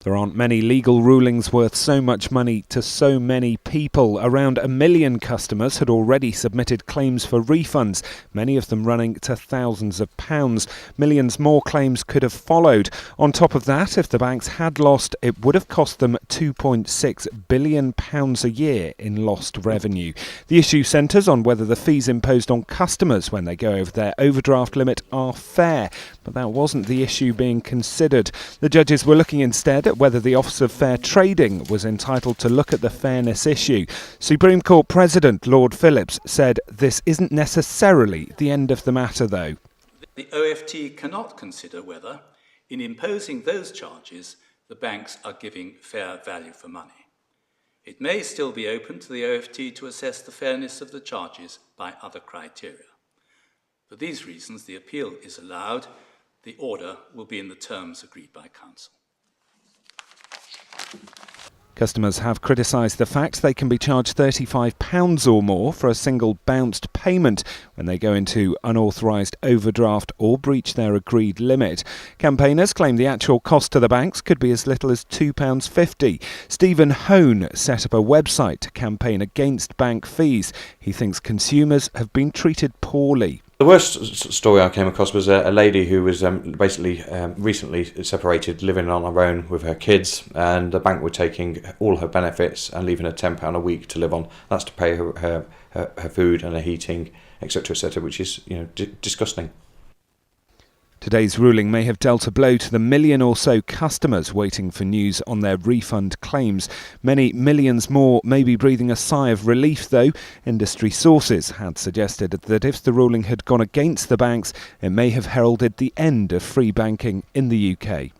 There aren't many legal rulings worth so much money to so many people. Around 1 million customers had already submitted claims for refunds, many of them running to thousands of pounds. Millions more claims could have followed. On top of that, if the banks had lost, it would have cost them £2.6 billion a year in lost revenue. The issue centres on whether the fees imposed on customers when they go over their overdraft limit are fair, but that wasn't the issue being considered. The judges were looking instead at whether the Office of Fair Trading was entitled to look at the fairness issue. Supreme Court President Lord Phillips said this isn't necessarily the end of the matter, though. The OFT cannot consider whether, in imposing those charges, the banks are giving fair value for money. It may still be open to the OFT to assess the fairness of the charges by other criteria. For these reasons, the appeal is allowed. The order will be in the terms agreed by Council. Customers have criticised the fact they can be charged £35 or more for a single bounced payment when they go into unauthorised overdraft or breach their agreed limit. Campaigners claim the actual cost to the banks could be as little as £2.50. Stephen Hone set up a website to campaign against bank fees. He thinks consumers have been treated poorly. The worst story I came across was a lady who was recently separated, living on her own with her kids, and the bank were taking all her benefits and leaving her £10 a week to live on. That's to pay her food and her heating, etc., which is disgusting. Today's ruling may have dealt a blow to the million or so customers waiting for news on their refund claims. Many millions more may be breathing a sigh of relief, though. Industry sources had suggested that if the ruling had gone against the banks, it may have heralded the end of free banking in the UK.